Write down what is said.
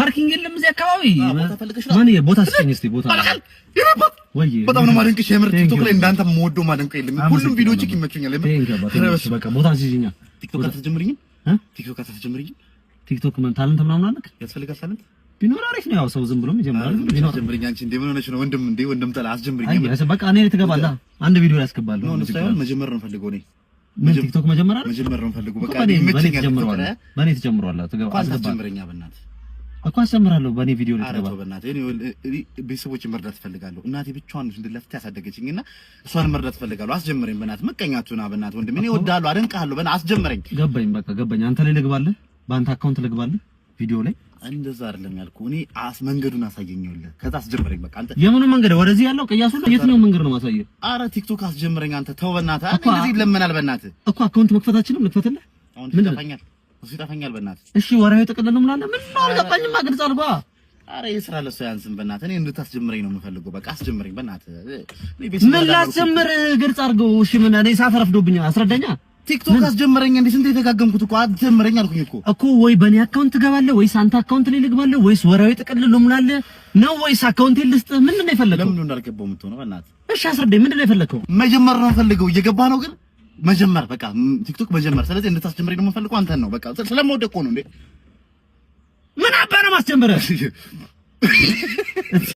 ፓርኪንግ የለም እዚህ አካባቢ ማን ቦታ ስጠኝ እስቲ ቦታ ወይ በጣም ነው ማደንቅሽ የምር ቲክቶክ ላይ እንዳንተ የምወደው ማደንቀው የለም ሁሉም ቪዲዮዎች ይመቹኛል በቃ ቦታ አስይዝኛ ቲክቶክ አትጀምሪኝ ቲክቶክ አትጀምሪኝ ቲክቶክ ምን ታለንት ምናምን አለክ ያስፈልጋል ታለንት ቢኖር አሪፍ ነው ያው ሰው ዝም ብሎ ይጀምራል ቢኖር ጀምሪኝ አንቺ እንደ ምን ሆነሽ ነው ወንድም ጠላ አስጀምሪኝ በቃ እኔ ትገባለህ አንድ ቪዲዮ ያስገባለሁ ነው ሳይሆን መጀመር ነው ፈልገው እኔ ምን ቲክቶክ መጀመር ነው ፈልገው በቃ ይመቸኛል በኔ ተጀምሯል ትገባ አስጀምረኛ በእናትህ እኮ አሰምራለሁ በኔ ቪዲዮ ላይ ተገባ በእናትህ እኔ ቤተሰቦችን መርዳት ፈልጋለሁ እናቴ ብቻዋን እንድለፍታ ያሳደገችኝና እሷን መርዳት ፈልጋለሁ አስጀምረኝ በእናትህ መቀኛቱና በእናትህ ወንድም እኔ እወድሃለሁ አደንቅሃለሁ በእናትህ አስጀምረኝ ገባኝ በቃ ገባኝ አንተ ላይ ልግባለህ በአንተ አካውንት ልግባለህ ቪዲዮ ላይ እንደዛ አይደለም ያልኩህ እኔ መንገዱን አሳየኝልህ ከዛ አስጀምረኝ በቃ አንተ የምን መንገድ ወደዚህ ያለው ቀያሱ ነው የትኛው መንገድ ነው ማሳየው አረ ቲክቶክ አስጀምረኝ አንተ ተው በእናትህ እንደዚህ ይለመናል በእናትህ እኮ አካውንት መክፈታችንም ልክፈትልህ ምን ይጠፋኛል እሱ ይጠፋኛል በእናትህ እሺ ወራዊ ተቀለለ ምን አለ ምን ነው አልገባኝም ግልጽ አልጓ አረ ይስራ ለሰው ያንስም በእናትህ እኔ እንድታስጀምረኝ ነው የምፈልገው በቃ አስጀምረኝ በእናትህ ምን ላስጀምር ግልጽ አድርገው እሺ ምን እኔ ሰዓት ረፍዶብኛል አስረዳኛ ቲክቶክ አስጀምረኝ እንዴ ስንት የተጋገምኩት እኮ አስጀምረኝ አልኩኝ እኮ ወይ በኔ አካውንት ትገባለህ ወይስ አንተ አካውንት ላይ ልግባለህ ወይስ ወራዊ ጥቅል ልሙላለህ ነው ወይስ አካውንት ልስጥ ምንድን ነው የፈለከው ለምን እንዳልገባው የምትሆነው በእናትህ እሺ አስረዳኝ ምንድን ነው የፈለከው መጀመር ነው የምፈልገው እየገባ ነው ግን መጀመር በቃ ቲክቶክ መጀመር ስለዚህ እንድታስጀምረኝ ነው የምፈልገው አንተን ነው በቃ ስለምወደው እኮ ነው እንዴ ምን አባረ ማስጀመረ